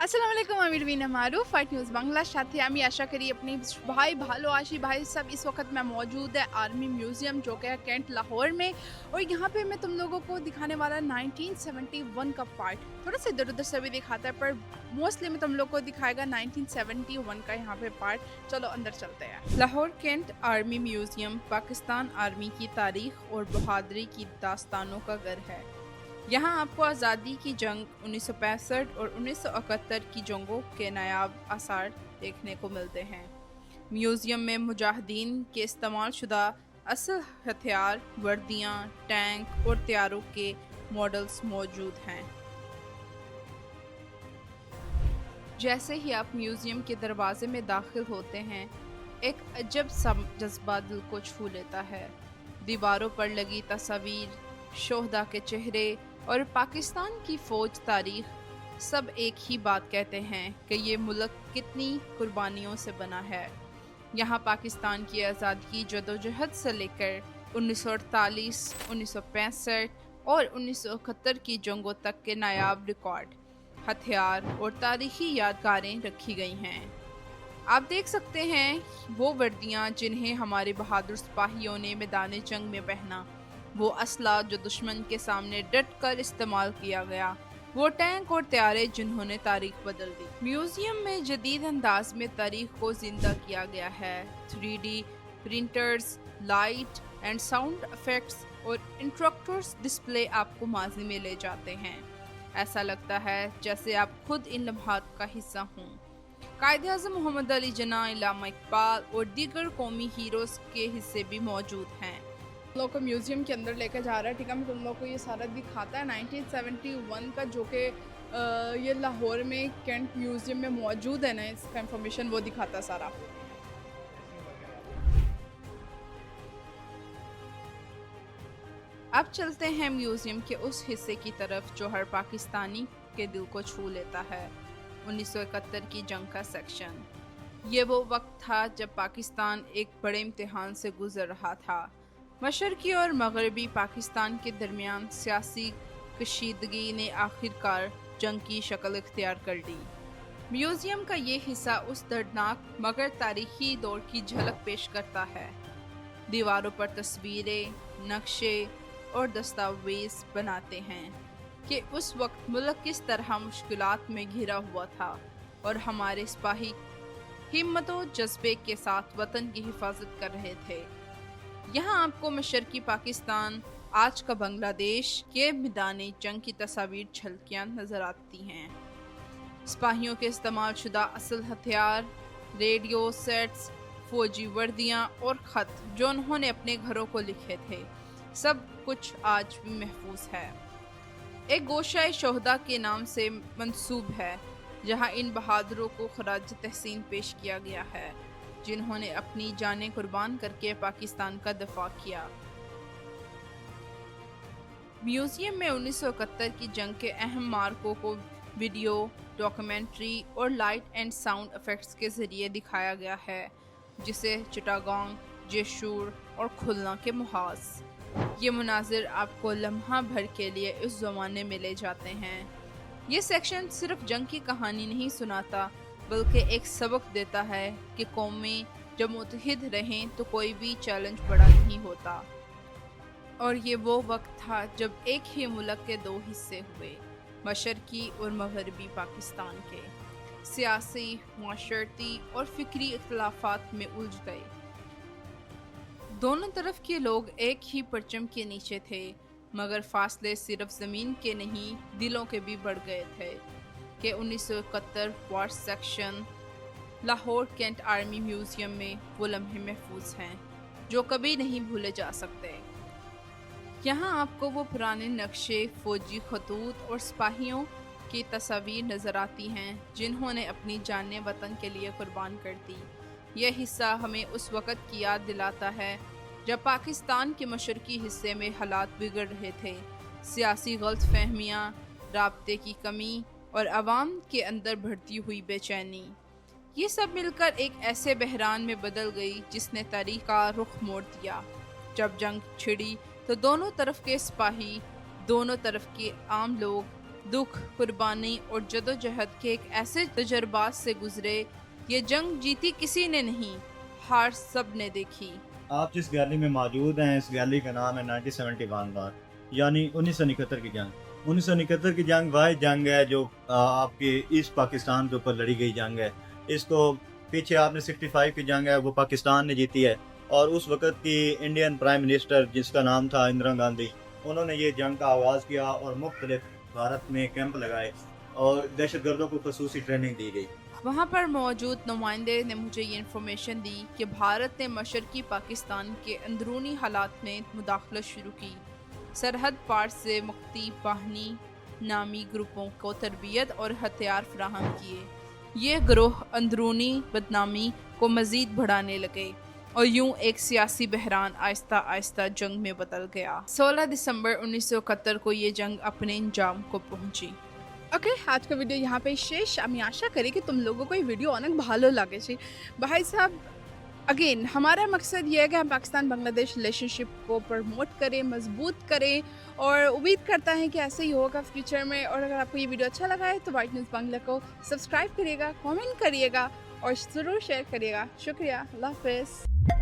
আসসালামু আলাইকুম, আমি রুবিনা মারুফ, फाइट न्यूज़ बांग्ला। साथ ही আমি আশা करी अपने भाई भालो आशी भाई सब इस वक्त मैं मौजूद है आर्मी म्यूजियम जो कि है कैंट लाहौर में। और यहाँ पे मैं तुम लोगों को दिखाने वाला 1971 का पार्ट, थोड़ा सा इधर उधर से भी दिखाता है पर मोस्टली मैं तुम लोग को दिखाएगा 1971 का यहाँ पे पार्ट। चलो अंदर चलते हैं। Lahore cantt army museum Pakistan army की तारीख और बहादुरी की दास्तानों का घर है। यहाँ आपको आज़ादी की जंग 1965 और 1971 की जंगों के नायाब आसार देखने को मिलते हैं। म्यूज़ियम में मुजाहिदीन के इस्तेमाल शुदा असल हथियार, वर्दियाँ, टैंक और तैयारों के मॉडल्स मौजूद हैं। जैसे ही आप म्यूज़ियम के दरवाजे में दाखिल होते हैं, एक अजब सा जज्बा दिल को छू लेता है। दीवारों पर लगी तस्वीर, शोहदा के चेहरे और पाकिस्तान की फ़ौज तारीख सब एक ही बात कहते हैं कि ये मुल्क कितनी कुर्बानियों से बना है। यहाँ पाकिस्तान की आज़ादी की जदोजहद से लेकर 1948, 1965 और 1971 की जंगों तक के नायाब रिकॉर्ड, हथियार और तारीखी यादगारें रखी गई हैं। आप देख सकते हैं वो वर्दियाँ जिन्हें हमारे बहादुर सिपाहियों ने मैदान जंग में पहना, वो असला जो दुश्मन के सामने डट कर इस्तेमाल किया गया, वो टैंक और तैयारे जिन्होंने तारीख बदल दी। म्यूजियम में जदीद अंदाज में तारीख को जिंदा किया गया है। 3D printers, light and sound effects और इंटरैक्टिव डिस्प्ले आपको माजी में ले जाते हैं। ऐसा लगता है जैसे आप खुद इन लम्हात का हिस्सा हों। कायद-ए-आज़म मोहम्मद अली जिन्ना, इल्लामा इकबाल और दीगर कौमी हीरोज़ के हिस्से भी मौजूद हैं। लोग को म्यूज़ियम के अंदर लेकर जा रहा है। ठीक है, मैं तुम लोग को ये सारा दिखाता है 1971 का, जो कि ये लाहौर में कैंट म्यूज़ियम में मौजूद है ना, इसका इंफॉर्मेशन वो दिखाता सारा। अब चलते हैं म्यूज़ियम के उस हिस्से की तरफ जो हर पाकिस्तानी के दिल को छू लेता है, 1971 की जंग का सेक्शन। ये वो वक्त था जब पाकिस्तान एक बड़े इम्तिहान से गुजर रहा था। मशरकी और मगरबी पाकिस्तान के दरमियान सियासी कशीदगी ने आखिरकार जंग की शक्ल इख्तियार कर ली। म्यूज़ियम का ये हिस्सा उस दर्दनाक मगर तारीखी दौर की झलक पेश करता है। दीवारों पर तस्वीरें, नक्शे और दस्तावेज बनाते हैं कि उस वक्त मुल्क किस तरह मुश्किलात में घिरा हुआ था और हमारे सिपाही हिम्मत और जज्बे के साथ वतन की हिफाजत कर रहे थे। यहाँ आपको मशरकी पाकिस्तान, आज का बांग्लादेश के मैदान जंग की तस्वीर झलकियाँ नजर आती हैं। सिपाहियों के इस्तेमाल शुदा असल हथियार, रेडियो सेट्स, फौजी वर्दियाँ और ख़त जो उन्होंने अपने घरों को लिखे थे, सब कुछ आज भी महफूज है। एक गोशाए शोहदा के नाम से मंसूब है, जहाँ इन बहादुरों को खराज तहसीन पेश किया गया है, जिन्होंने अपनी जानें कुर्बान करके पाकिस्तान का दफा किया। म्यूज़ियम में 1971 की जंग के अहम मार्कों को वीडियो, डॉक्यूमेंट्री और लाइट एंड साउंड इफेक्ट्स के ज़रिए दिखाया गया है, जिसे चिटागोंग, जेशूर और खुलना के मुहाज। ये मुनाजिर आपको लम्हा भर के लिए इस ज़माने में ले जाते हैं। ये सेक्शन सिर्फ जंग की कहानी नहीं सुनाता, बल्कि एक सबक देता है कि कौमें जब मुत्तहिद रहें तो कोई भी चैलेंज बड़ा नहीं होता। और ये वो वक्त था जब एक ही मुल्क के दो हिस्से हुए, मशरकी और मगरबी पाकिस्तान के, सियासी, माशरती और फिक्री इख्तिलाफात में उलझ गए। दोनों तरफ के लोग एक ही परचम के नीचे थे, मगर फासले सिर्फ ज़मीन के नहीं, दिलों के भी बढ़ गए थे कि 1971 war section Lahore cantt army museum में वो लम्हे महफूज हैं जो कभी नहीं भूले जा सकते। यहाँ आपको वो पुराने नक्शे, फौजी खतूत और सिपाहियों की तस्वीर नज़र आती हैं जिन्होंने अपनी जानें वतन के लिए कुर्बान कर दी। यह हिस्सा हमें उस वक़्त की याद दिलाता है जब पाकिस्तान के मशरकी हिस्से में हालात बिगड़ रहे थे। सियासी गलतफहमियाँ, राब्ते की कमी और आवाम के अंदर बढ़ती हुई बेचैनी, ये सब मिलकर एक ऐसे बहरान में बदल गई जिसने तारीख का रुख मोड़ दिया। जब जंग छिड़ी तो दोनों तरफ के सिपाही, दोनों तरफ के आम लोग दुख, कुर्बानी और जदोजहद के एक ऐसे तजर्बात से गुजरे, ये जंग जीती किसी ने नहीं, हार सब ने देखी। आप जिस गैलरी में मौजूद हैं, इस गैलरी का नाम है 1971 वार, यानी 1971 की जंग। 1971 की जंग वह जंग है जो आपके ईस्ट पाकिस्तान के ऊपर लड़ी गई जंग है। इसको पीछे आपने 65 की जंग है वो पाकिस्तान ने जीती है, और उस वक़्त की इंडियन प्राइम मिनिस्टर जिसका नाम था इंदिरा गांधी, उन्होंने ये जंग का आगाज़ किया और मुख्तलिफ भारत में कैंप लगाए और दहशतगर्दों को खसूसी ट्रेनिंग दी गई। वहाँ पर मौजूद नुमाइंदे ने मुझे ये इन्फॉर्मेशन दी कि भारत ने मशरकी पाकिस्तान के अंदरूनी हालात में मुदाखलत शुरू की। सरहद पार से मुक्ति बाहिनी नामी ग्रुपों को तरबियत और हथियार फराहम किए। ये ग्रोह अंदरूनी बदनामी को मज़ीद बढ़ाने लगे और यूं एक सियासी बहरान आहिस्ता आहिस्ता जंग में बदल गया। 16 दिसंबर 1971 को ये जंग अपने अंजाम को पहुंची। ওকে, আজকে ভিডিও यहाँ पे শেষ। আমি আশা করি कि तुम लोगों को ये वीडियो অনেক ভালো লাগেছে। भाई साहब, अगेन हमारा मकसद ये है कि हम पाकिस्तान बांग्लादेश रिलेशनशिप को प्रमोट करें, मजबूत करें, और उम्मीद करता है कि ऐसे ही होगा फ्यूचर में। और अगर आपको ये वीडियो अच्छा लगा है तो वाइट न्यूज़ बांग्ला को सब्सक्राइब करिएगा, कमेंट करिएगा और ज़रूर शेयर करिएगा। शुक्रिया, अल्लाह हाफ़िज़।